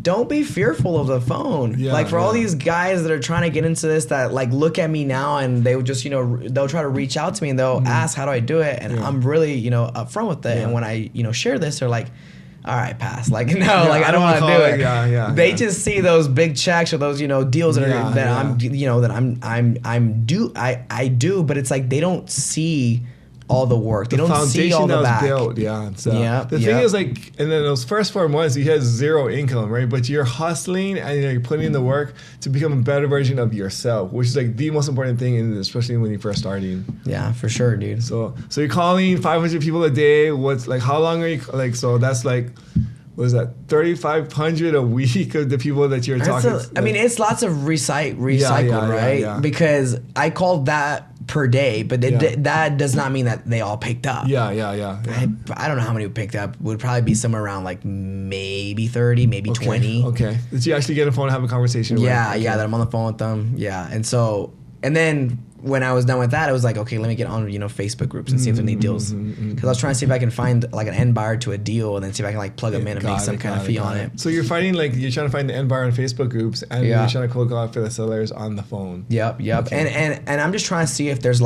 don't be fearful of the phone. Like for all these guys that are trying to get into this, that like look at me now and they would just, they'll try to reach out to me and they'll ask, how do I do it? And I'm really, upfront with it. And when I, share this, they're like, all right, pass. Like, no, like I don't want to do it. They just see those big checks or those, deals that I do, but it's like they don't see all the work. They don't see all the back. Built, So the thing is, like, and then those first 4 months, you had zero income, right? But you're hustling and you're putting in the work to become a better version of yourself, which is like the most important thing, especially when you're first starting. Yeah, for sure, dude. So you're calling 500 people a day. What's like? How long are you like? So that's like, what is that? 3,500 a week of the people that you're talking. I mean, it's lots of recycled, right? Yeah. Because I called that per day, but that does not mean that they all picked up. Yeah. I don't know how many picked up. Would probably be somewhere around like maybe 30, maybe 20. Okay. Did you actually get on the phone and have a conversation with them? Yeah, that I'm on the phone with them. Yeah. And then when I was done with that, I was like, okay, let me get on, Facebook groups and see if there's any deals. Because I was trying to see if I can find like an end buyer to a deal and then see if I can like plug them in and make some kind of fee on it. So you're trying to find the end buyer on Facebook groups and you're trying to cold call for the sellers on the phone. Yep. Okay. And I'm just trying to see if there's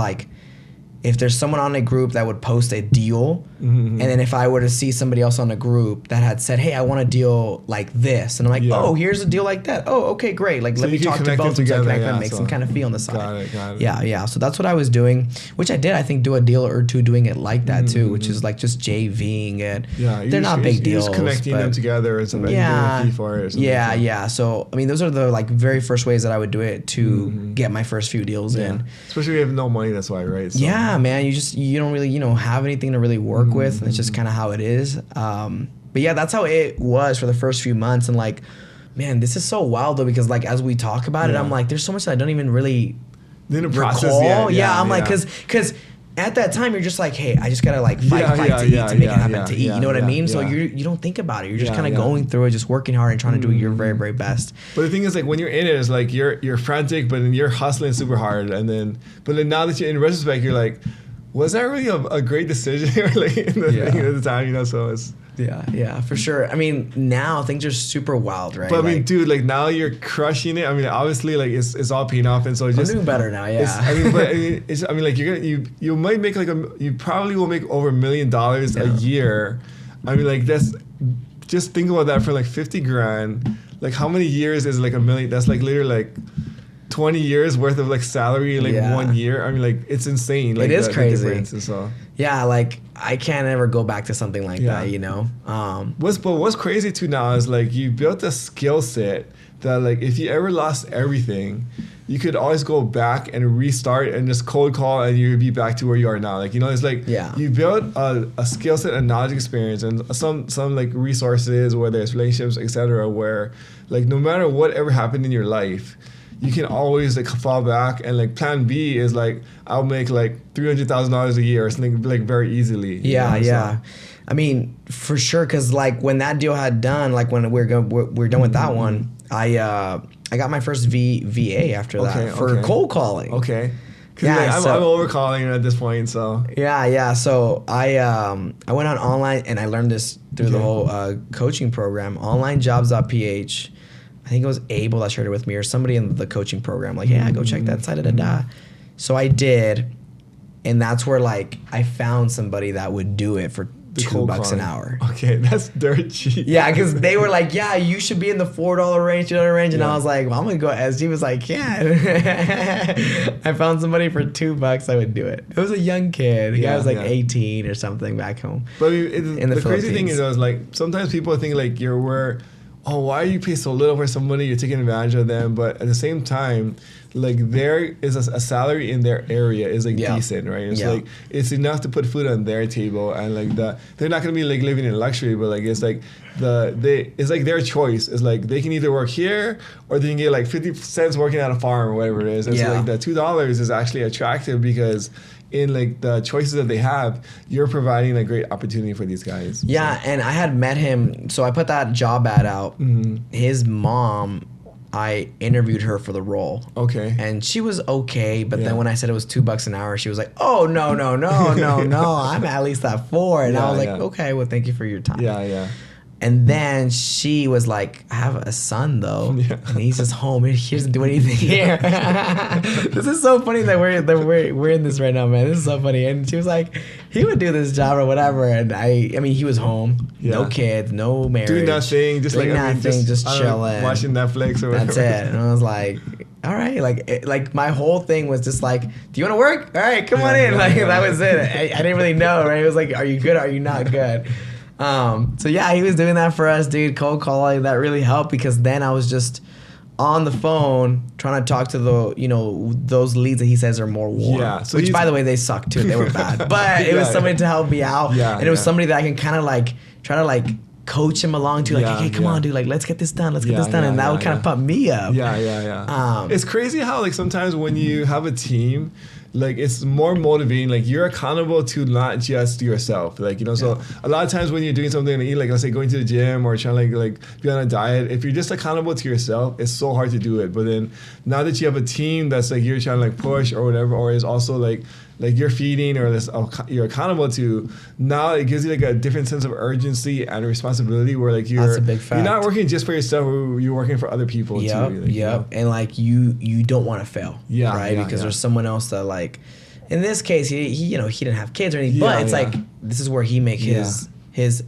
someone on a group that would post a deal, and then if I were to see somebody else on a group that had said, hey, I want a deal like this, and I'm like, oh, here's a deal like that. Oh, okay, great. Like, so let me talk to both of them, connect them, make some kind of fee on the side. Got it. Yeah. So that's what I was doing, which I did, I think, do a deal or two doing it like that too, which is like just JVing it. Yeah, they're not big deals. Just connecting them together and something. Yeah. Fee for it or yeah. So, I mean, those are the like very first ways that I would do it to get my first few deals in. Especially if you have no money, that's why, right? So. Yeah, man, you don't really have anything to really work with, and it's just kind of how it is. But yeah, that's how it was for the first few months. And like, man, this is so wild though, because like as we talk about it, I'm like, there's so much that I don't even really recall. I'm like, because at that time you're just like, hey, I just gotta like fight to eat, to make it happen to eat. You know what I mean? So you don't think about it. You're just kind of going through it, just working hard and trying to do your very, very best. But the thing is, like when you're in it, it's like you're frantic, but then you're hustling super hard, but then now that you're in retrospect, you're like, was that really a great decision really in the time, so it's... Yeah, for sure. I mean, now things are super wild, right? But I mean, dude, like now you're crushing it. I mean, obviously, like it's all paying off, and so just... I'm doing better now, yeah. Like you might make you probably will make over $1 million a year. I mean, like that's... Just think about that for like 50 grand. like how many years is like $1 million? That's like literally like 20 years worth of like salary in like 1 year. I mean, like it's insane. Like it is crazy. And so. Yeah, like I can't ever go back to something like that, you know. What's crazy too now is like you built a skill set that like if you ever lost everything, you could always go back and restart and just cold call and you'd be back to where you are now. Like, you know, it's like you built a skill set and knowledge experience and some like resources, whether it's relationships, etc., where like no matter whatever happened in your life, you can always like fall back, and like plan B is like I'll make like $300,000 a year or something like very easily. Yeah, yeah. I mean, for sure, because like when that deal had done, like when we're done with that one, I got my first VA after that for cold calling. Okay. Yeah, like, I'm over calling at this point, so. Yeah. So I went on online and I learned this through the whole coaching program, onlinejobs.ph. I think it was Abel that shared it with me or somebody in the coaching program. Like, yeah, go check that site, So I did, and that's where like I found somebody that would do it for $2 an hour. Okay, that's dirt cheap. Yeah, because they were like, yeah, you should be in the $4 range, and I was like, well, I'm gonna go. SG was like, yeah. I found somebody for $2. I would do it. It was a young kid. The guy was like 18 or something back home. But the crazy thing is, like sometimes people think like why you pay so little for somebody? You're taking advantage of them. But at the same time, like there is a salary in their area is like decent, right? It's like it's enough to put food on their table, and like they're not gonna be like living in luxury, but like it's like it's like their choice. It's like they can either work here or they can get like 50 cents working at a farm or whatever it is. And so like the $2 is actually attractive because in like the choices that they have, you're providing a great opportunity for these guys. Yeah, and I had met him, so I put that job ad out. His mom, I interviewed her for the role. Okay. And she was okay, but then when I said it was $2 an hour, she was like, "Oh no, I'm at least at $4." And I was like, "Okay, well, thank you for your time." Yeah. And then she was like, I have a son though, and he's just home. He doesn't do anything here. This is so funny that we're in this right now, man. This is so funny. And she was like, he would do this job or whatever. And I mean, he was home, no kids, no marriage, doing nothing, just chilling, watching Netflix or whatever. That's it. And I was like, all right, like my whole thing was just like, do you want to work? All right, come on in. That was it. I didn't really know, right? It was like, are you good? Are you not good? So yeah, he was doing that for us, dude. Cold calling, that really helped because then I was just on the phone trying to talk to those leads that he says are more warm. Yeah. So which by the way, they suck too. They were bad. But it was somebody to help me out. Yeah. And it was somebody that I can kind of like try to like coach him along to like, hey, come on, dude, like let's get this done. And that would kind of pump me up. Yeah. It's crazy how like sometimes when you have a team, like it's more motivating. Like you're accountable to not just yourself. Like, so a lot of times when you're doing something like let's say going to the gym or trying to like be on a diet, if you're just accountable to yourself, it's so hard to do it. But then now that you have a team that's like you're trying to like push or whatever, or is also like you're feeding or you're accountable to, now it gives you like a different sense of urgency and responsibility where like that's a big fact. You're not working just for yourself, you're working for other people too. Like, and like you don't want to fail, right? Because there's someone else that like, in this case, he didn't have kids or anything, but it's like this is where he makes his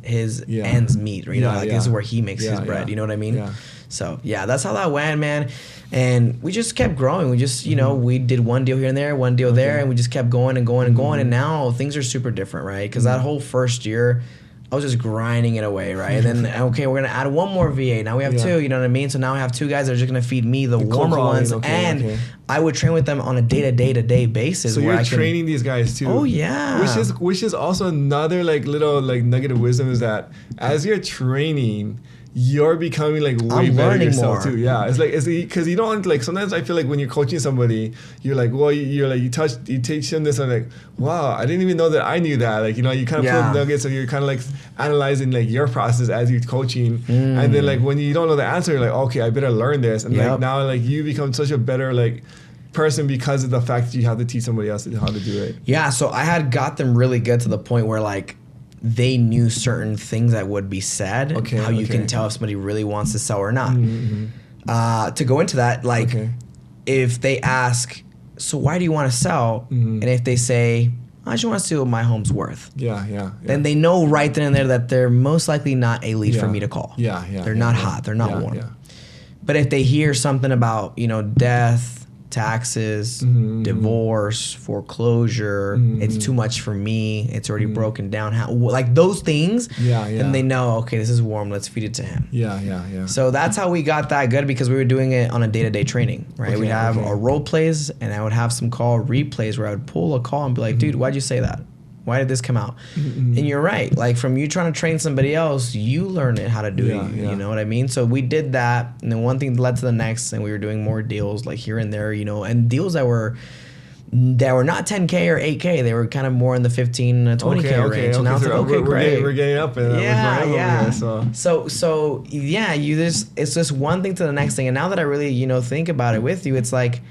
ends meet, right? This is where he makes his bread. You know what I mean? Yeah. So yeah, that's how that went, man. And we just kept growing. We just, we did one deal here and there, one deal there, and we just kept going and going and going. And now things are super different, right? Because that whole first year, I was just grinding it away, right? And then, okay, we're going to add one more VA. Now we have two, you know what I mean? So now I have two guys that are just going to feed me the warmer ones. I would train with them on a day-to-day basis. So you're training these guys too. Oh, yeah. Which is also another like little like nugget of wisdom is that as you're training, you're becoming like way better yourself too. Yeah, it's because you don't like, sometimes I feel like when you're coaching somebody, you're like, well, you teach them this and like, wow, I didn't even know that I knew that. Like, you kind of pull nuggets, so you're kind of like analyzing like your process as you're coaching, and then like when you don't know the answer, you're like, okay, I better learn this, and like now like you become such a better like person because of the fact that you have to teach somebody else how to do it. Yeah, so I had got them really good to the point where like they knew certain things that would be said, how you can tell if somebody really wants to sell or not. To go into that, like if they ask, so why do you want to sell? And if they say, I just want to see what my home's worth. Then they know right then and there that they're most likely not a lead for me to call. They're not hot. They're not warm. But if they hear something about, death, taxes, divorce, foreclosure, it's too much for me, it's already broken down, like those things, then they know, okay, this is warm, let's feed it to him. So that's how we got that good, because we were doing it on a day-to-day training, right? We'd have our role plays, and I would have some call replays where I would pull a call and be like, dude, why'd you say that? Why did this come out? And you're right. Like, from you trying to train somebody else, you learn it how to do it. You know what I mean? So we did that, and then one thing led to the next, and we were doing more deals like here and there, and deals that were not 10K or 8K. They were kind of more in the 15 to 20K range. And I was like, okay, great. We're getting up in that. So it's just one thing to the next thing. And now that I really, think about it with you, it's like,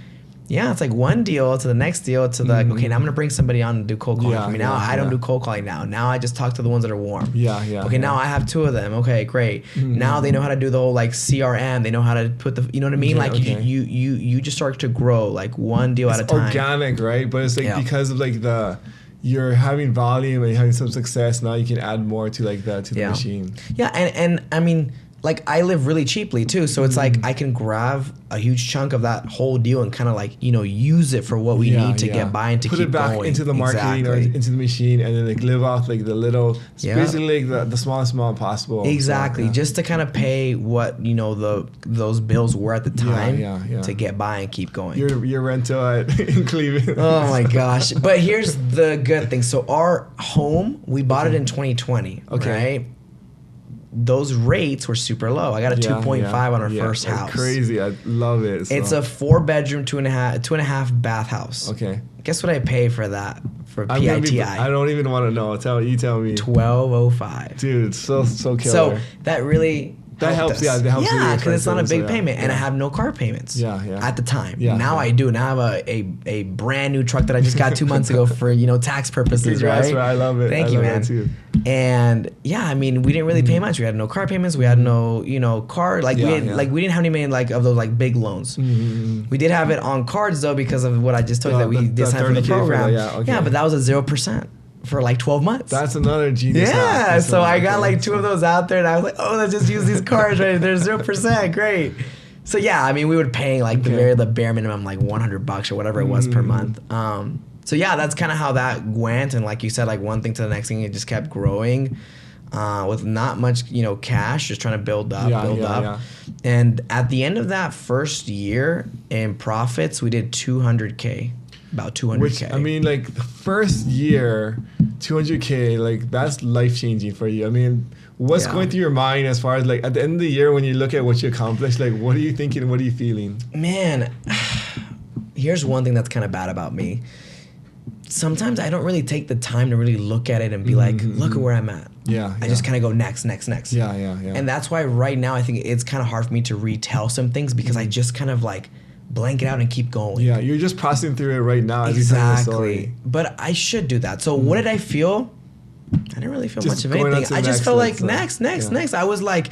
it's like one deal to the next deal to the, okay, now I'm going to bring somebody on to do cold calling for me. Now I don't do cold calling now. Now I just talk to the ones that are warm. Okay, now I have 2 of them. Okay, great. Now they know how to do the whole like CRM. They know how to put the, you know what I mean? You just start to grow like one deal at a time. Organic, right? But it's like because of like you're having volume and you're having some success, now you can add more to like that, to the machine. Yeah, and I mean, like, I live really cheaply too, so it's like I can grab a huge chunk of that whole deal and kind of like, use it for what we need to get by and to put keep it back going. into the marketing or into the machine, and then like live off like the little, basically like the smallest amount possible. Exactly, just to kind of pay what those bills were at the time to get by and keep going. Your rental in Cleveland. Oh my gosh! But here's the good thing. So our home, we bought it in 2020. Right. Those rates were super low. I got a 2.5 on our first house. Crazy. I love it. So. It's a 4-bedroom, 2.5 bath house. Okay. Guess what I pay for that for PITI? I don't even want to know. You tell me. $1,205. Dude, so killer. So that really helps. Us. That helps. Yeah, because it's not a big payment, and I have no car payments. At the time. Now I do, and I have a brand new truck that I just got 2 months ago for tax purposes. Right? I love it. Thank you, man. Too. And I mean, we didn't really pay much. We had no car payments. We had no car we didn't have any many of those like big loans. We did have it on cards though, because of what I just told you that we did sign for the program. But that was a 0%. For like 12 months. That's another genius. Yeah, so I got like 2 of those out there, and I was like, oh, let's just use these cards, right? They're 0%, great. So I mean, we would pay like the bare minimum, like $100 or whatever it was per month. So that's kind of how that went, and like you said, like one thing to the next thing, it just kept growing, with not much cash, just trying to build up. And at the end of that first year in profits, we did 200K. About 200K. Which, I mean, like the first year, 200K, like that's life changing for you. I mean, what's going through your mind as far as like at the end of the year when you look at what you accomplished? Like, what are you thinking? What are you feeling? Man, here's one thing that's kind of bad about me. Sometimes I don't really take the time to really look at it and be like, look at where I'm at. I just kind of go next. And that's why right now I think it's kind of hard for me to retell some things, because I just kind of like blank it out and keep going. Yeah, you're just passing through it right now as you tell the story. But I should do that. So what did I feel? I didn't really feel just much of anything. I just felt like next. I was like,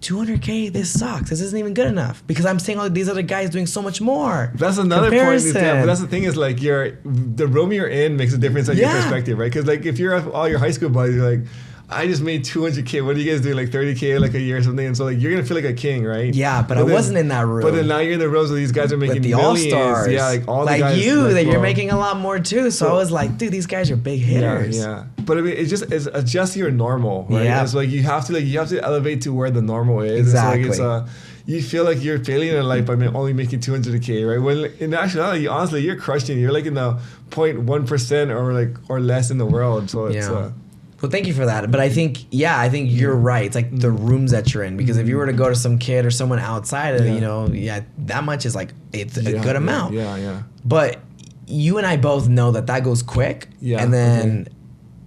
200K, this sucks. This isn't even good enough, because I'm seeing all these other guys doing so much more. That's another point. But that's the thing is like the room you're in makes a difference on your perspective, right? Because like if you're all your high school buddies, you're like, I just made 200K. What do you guys do? Like 30K like a year or something? And so like you're gonna feel like a king, right? Yeah, but I wasn't in that room. But then now you're in the rooms where these guys are making the millions. Allstars. Yeah, like all like the guys. You, like, that you're making a lot more too. So I was like, dude, these guys are big hitters. Yeah. But I mean, it's just your normal, right? Yeah. It's like you have to elevate to where the normal is. Exactly. So you feel like you're failing in life by only making 200K, right? When in actuality, honestly, you're crushing. You're like in the 0.1% or less in the world. So it's well, thank you for that. But I think you're right. It's like the rooms that you're in, because if you were to go to some kid or someone outside of that much is like, it's a good amount. Yeah. But you and I both know that goes quick. Yeah. And then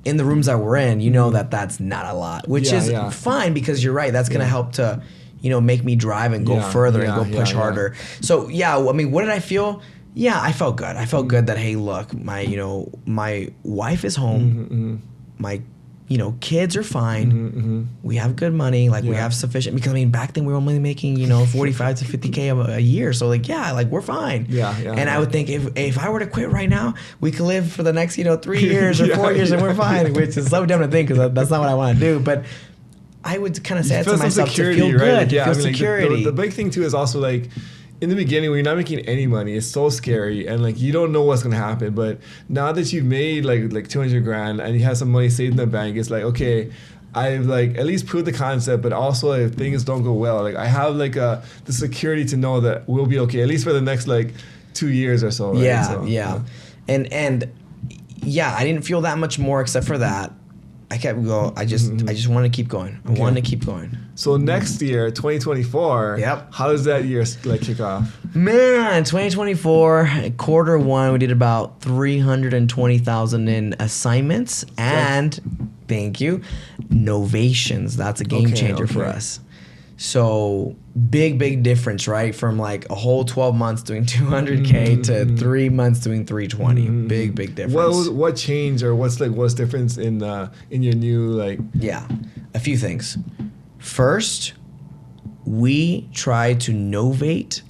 in the rooms that we're in, that's not a lot, which is fine, because you're right. That's going to help to, make me drive and go further and go push harder. So, I mean, what did I feel? Yeah, I felt good. I felt good that, hey, look, my wife is home. My kids are fine. We have good money. Like we have sufficient, because I mean, back then we were only making, 45 to 50K a year. So like, we're fine. And I would think if I were to quit right now, we could live for the next, 3 years or 4 years and we're fine, which is so dumb to think, because that's not what I want to do. But I would kind of say You it to feel some myself security, to feel good, right? to feel I mean, like, security. the big thing too is also like in the beginning when you're not making any money, it's so scary and like you don't know what's gonna happen. But now that you've made like 200 grand and you have some money saved in the bank, it's like, okay, I've like at least proved the concept, but also if things don't go well, like I have like the security to know that we'll be okay, at least for the next like 2 years or so. Right? Yeah. And yeah, I didn't feel that much more except for that. I kept going. I just wanted to keep going. I wanted to keep going. So next year, 2024. Yep. How does that year like kick off? Man, 2024 quarter one, we did about 320,000 in assignments and thank you, novations. That's a game changer for us. So big difference, right? From like a whole 12 months doing 200K to 3 months doing 320. Big difference. What changed or what's difference in your new like? Yeah, a few things. First, we try to novate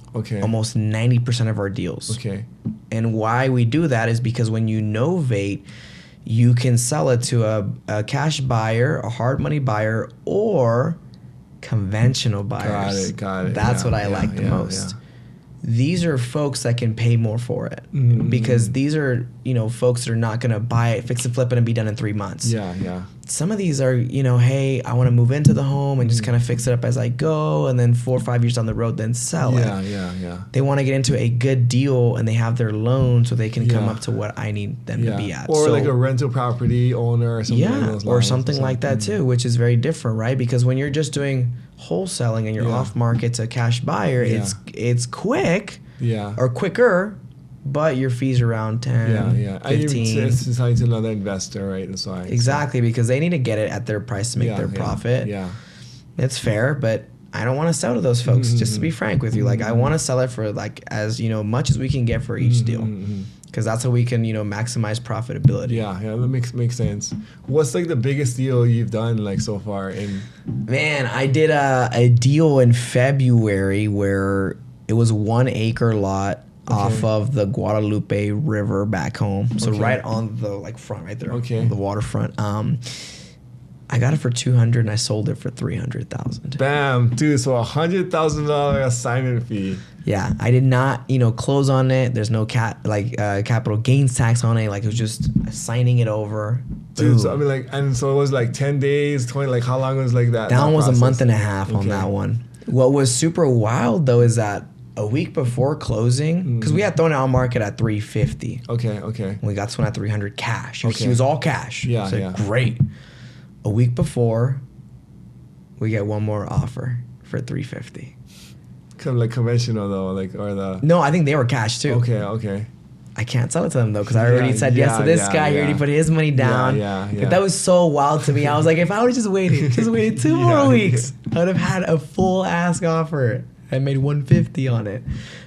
almost 90% of our deals. Okay. And why we do that is because when you novate, you can sell it to a cash buyer, a hard money buyer, or conventional buyers. Got it. That's what I like the most. These are folks that can pay more for it because these are, folks that are not going to buy it, fix it, flip it, and be done in 3 months. Yeah. Some of these are, hey, I want to move into the home and just kind of fix it up as I go, and then 4 or 5 years down the road, then sell it. Yeah. They want to get into a good deal, and they have their loan, so they can come up to what I need them to be at. Or like a rental property owner or something along those lines. Or something like that too, which is very different, right? Because when you're just doing wholesaling and you're off market to cash buyer, it's quick or quicker, but your fees are around 10, 15. It's selling to another investor, right? That's why. Exactly, because they need to get it at their price to make their profit. Yeah. It's fair, but I don't want to sell to those folks, just to be frank with you. Like, I want to sell it for like as much as we can get for each deal. Because that's how we can, maximize profitability. Yeah, that makes sense. What's like the biggest deal you've done like so far? Man, I did a deal in February where it was 1 acre lot off of the Guadalupe River back home. So right on the front right there, on the waterfront. I got it for $200 and I sold it for $300,000. Bam, dude! So $100,000 assignment fee. Yeah, I did not, close on it. There's no capital gains tax on it. Like, it was just signing it over. Dude, so I mean, and so it was like 10 days, 20. Like, how long was like that? That one was process? A month and a half on that one. What was super wild though is that a week before closing, because we had thrown it on market at $350. Okay. We got this one at $300 cash. It was all cash. Yeah. Great. A week before, we get one more offer for $350. Kind of like conventional though, No, I think they were cash too. Okay. I can't sell it to them though because I already said yes to this guy. He already put his money down. Yeah. But that was so wild to me. I was like, if I would have just waited 2 more weeks, I would have had a full ask offer. I made $150 on it.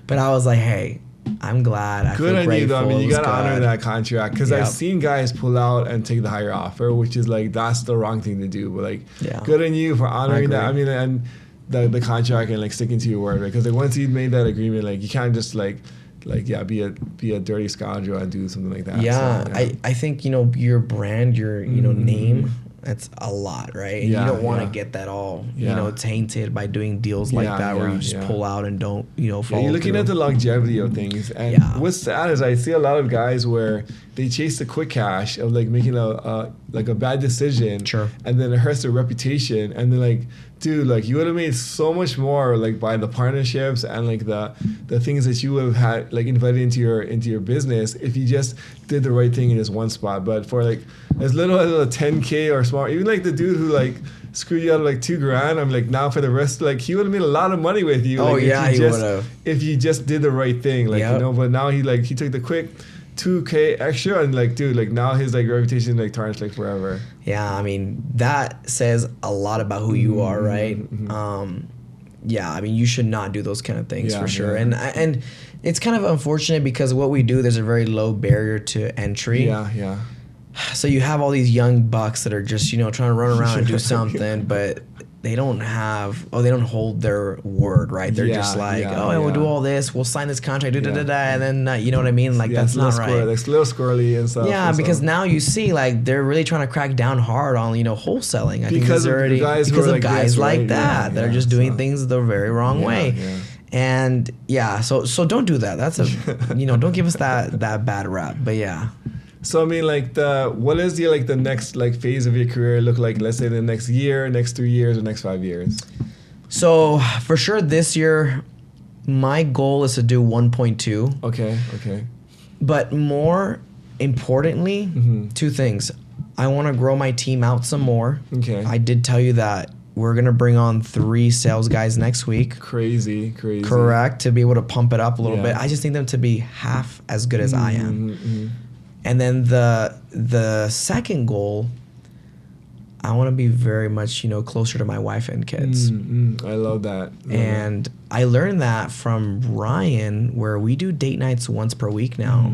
But I was like, hey, I'm glad. I good feel on you though. I mean, you gotta good. honor that contract because I've seen guys pull out and take the higher offer, which is like that's the wrong thing to do. But good on you for honoring that. I mean, and the contract and like sticking to your word, right? Because like once you made that agreement, like you can't just be a dirty scoundrel and do something like that. Yeah, so, I think your brand, your name. That's a lot, right? And you don't want to get that all, tainted by doing deals like that where you just pull out and don't, follow you're looking through. at the longevity of things. And what's sad is I see a lot of guys where they chase the quick cash of like making a bad decision. Sure. And then it hurts their reputation. And they're like, dude, like you would have made so much more like by the partnerships and like the things that you would have had like invited into your business if you just did the right thing in this one spot. But for like as little as a 10K or small, even like the dude who like screwed you out of like $2,000, I'm like now for the rest, like he would have made a lot of money with you. Oh like, yeah, he would have. If you just did the right thing, like but now he took the quick $2K extra and like dude, like now his like reputation like tarnished like forever. Yeah, I mean that says a lot about who you are, right? Yeah, I mean you should not do those kind of things for sure. And it's kind of unfortunate because what we do, there's a very low barrier to entry. Yeah. So you have all these young bucks that are just trying to run around and do something, but they don't hold their word, right? They're just like, we'll do all this, we'll sign this contract, and then you know what I mean? Like that's not right. It's a little squirrely and stuff. Yeah, because now you see like they're really trying to crack down hard on wholesaling. I think because of guys like that. They're just doing things the very wrong way. Yeah. And so don't do that. That's don't give us that bad rap. But yeah. So I mean, like what is the next phase of your career look like? Let's say the next year, next 3 years, or next 5 years. So for sure, this year, my goal is to do 1.2. Okay. But more importantly, two things. I want to grow my team out some more. Okay. I did tell you that we're gonna bring on 3 sales guys next week. Crazy. Correct, to be able to pump it up a little bit. I just need them to be half as good as I am. And then the second goal, I want to be very much, closer to my wife and kids. I love that. I learned that from Ryan, where we do date nights once per week now.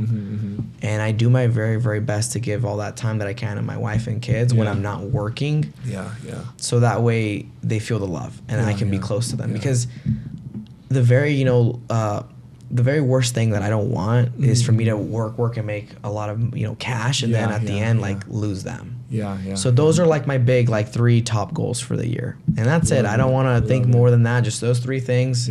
And I do my very, very best to give all that time that I can to my wife and kids when I'm not working. Yeah. So that way they feel the love and I can be close to them. Because the very, the very worst thing that I don't want is for me to work and make a lot of cash and then at the end lose them. So those are like my big 3 top goals for the year, and that's it. I don't want to think more than that. Just those 3 things.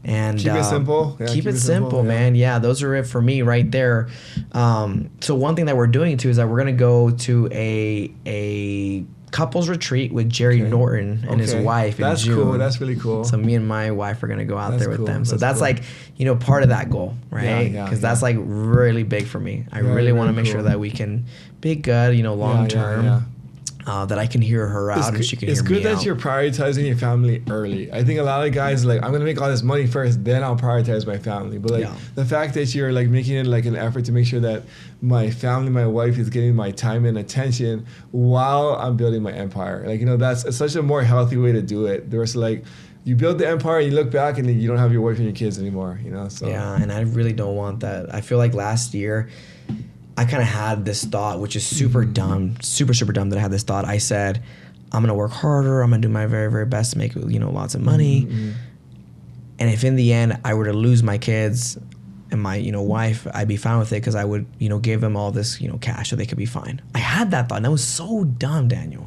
And keep it simple. Keep it simple, man. Yeah, those are it for me right there. So one thing that we're doing too is that we're gonna go to a couples retreat with Jerry Norton and his wife in June. Cool. That's really cool. So me and my wife are gonna go out there with them. So that's cool. Part of that goal, right? Because that's really big for me. I really want to make sure that we can be good, long term. That I can hear her out and she can hear me out. It's good that you're prioritizing your family early. I think a lot of guys I'm going to make all this money first, then I'll prioritize my family. But the fact that you're making it an effort to make sure that my family, my wife is getting my time and attention while I'm building my empire. That's such a more healthy way to do it. There's you build the empire and you look back and then you don't have your wife and your kids anymore, So. Yeah, and I really don't want that. I feel like last year I kind of had this thought, which is super dumb, super dumb that I had this thought. I said, I'm going to work harder. I'm going to do my very, very best to make, lots of money. And if in the end I were to lose my kids and my, wife, I'd be fine with it because I would, give them all this, cash so they could be fine. I had that thought and that was so dumb, Daniel.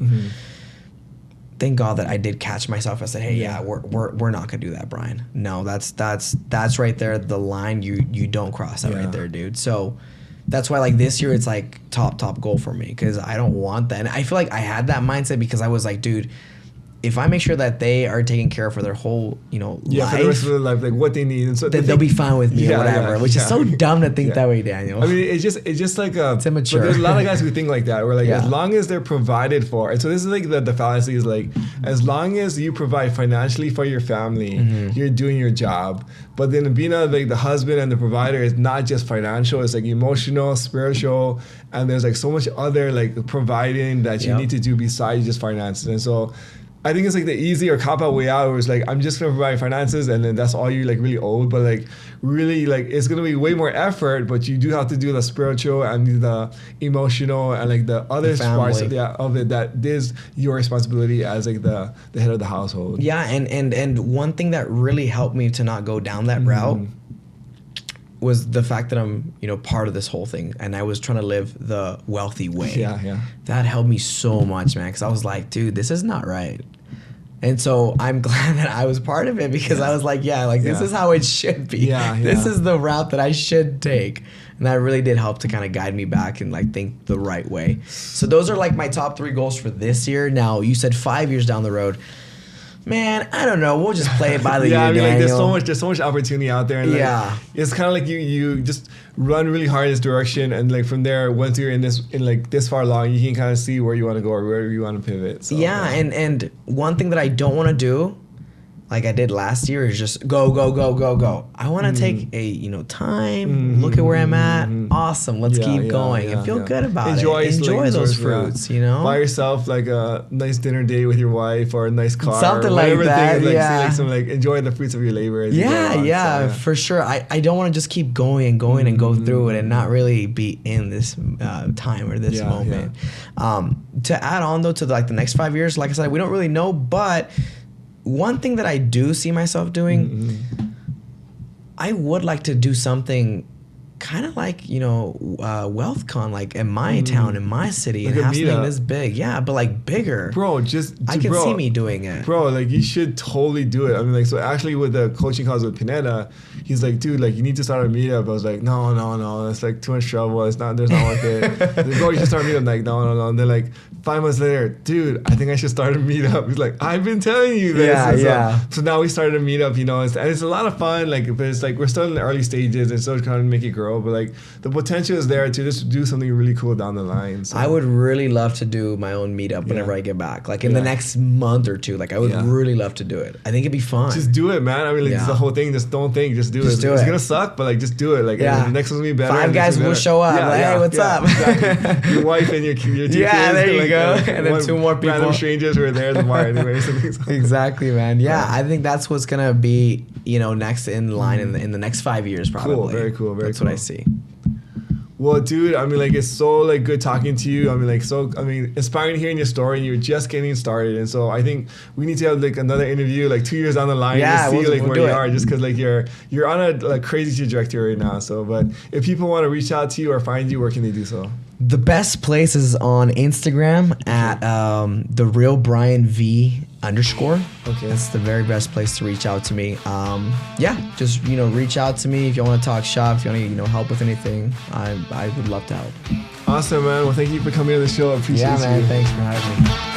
Thank God that I did catch myself. I said, hey, we're not going to do that, Brian. No, that's right there. The line, you don't cross that right there, dude. So that's why this year it's top goal for me because I don't want that. And I feel like I had that mindset because I was like, dude, if I make sure that they are taken care of for their whole, life, for the rest of their life, what they need, and so then they'll be fine with me or whatever. Which is so dumb to think that way, Daniel. I mean, it's just it's immature. But there's a lot of guys who think like that. Where as long as they're provided for, and so this is the fallacy is as long as you provide financially for your family, you're doing your job. But then being the husband and the provider is not just financial; it's emotional, spiritual, and there's so much other providing that you need to do besides just finances. And so I think it's the easy or cop-out way out where it's I'm just going to provide finances and then that's all you really owe. But really it's going to be way more effort, but you do have to do the spiritual and the emotional and the other parts of it that is your responsibility as the head of the household. Yeah, and one thing that really helped me to not go down that route was the fact that I'm, part of this whole thing and I was trying to live the wealthy way. Yeah. That helped me so much, man, because I was like, dude, this is not right. And so I'm glad that I was part of it because I was like, this is how it should be. This is the route that I should take. And that really did help to kind of guide me back and think the right way. So those are my top 3 goals for this year. Now, you said 5 years down the road. Man, I don't know. We'll just play it by the year, Daniel. There's so much opportunity out there. And it's kind of you just run really hard in this direction, and from there, once you're in this far along, you can kind of see where you want to go or where you want to pivot. So, and one thing that I don't want to do, like I did last year is just go, go, go, go, go. I want to take a, time, look at where I'm at. Awesome. Let's keep going and feel good about it. Enjoy those fruits, Buy yourself like a nice dinner date with your wife or a nice car. Something like that. Enjoy the fruits of your labor. For sure. I don't want to just keep going and going and go through it and not really be in this time or this moment. To add on though to the next 5 years, like I said, we don't really know, but one thing that I do see myself doing, I would like to do something kind of like, WealthCon, like in my town, in my city, like and have something this big. Yeah, but like bigger. Bro, I can see me doing it. Bro, like you should totally do it. I mean, like, so actually with the coaching calls with Pineda, he's like, dude, like you need to start a meetup. I was like, no, it's like too much trouble. There's not worth it. Like, bro, you should start a meetup. Like, no. And then like 5 months later, dude, I think I should start a meetup. He's like, I've been telling you this. So now we started a meetup, and it's a lot of fun. Like, but it's like we're still in the early stages and still trying to make it grow. But like the potential is there to just do something really cool down the line. So. I would really love to do my own meetup whenever I get back, like in the next month or two. Like I would really love to do it. I think it'd be fun. Just do it, man. I mean, like it's the whole thing. Just don't think. Just do it. It's gonna suck, but like just do it. Like the next one's gonna be better. 5 guys will show up. Hey, what's up? Exactly. Your wife and your 2 kids. Yeah, there you go. And then 2 more people. Random strangers who are there tomorrow anyway. Exactly, man. Yeah, I think that's what's gonna be next in line in the next 5 years probably. Cool. Very cool. That's what I see. Well, dude, I mean, like, it's so, like, good talking to you. I mean, like, inspiring hearing your story, and you're just getting started. And so I think we need to have, like, another interview, like, 2 years down the line to see, like, where you are, just because, like, you're on a crazy trajectory right now. So, but if people want to reach out to you or find you, where can they do so? The best place is on Instagram at the real Brian V _. Okay. That's the very best place to reach out to me. Just reach out to me if you want to talk shop, if you want to help with anything. I would love to help. Awesome, man. Well, thank you for coming on the show. I appreciate you. Yeah, man. Thanks for having me.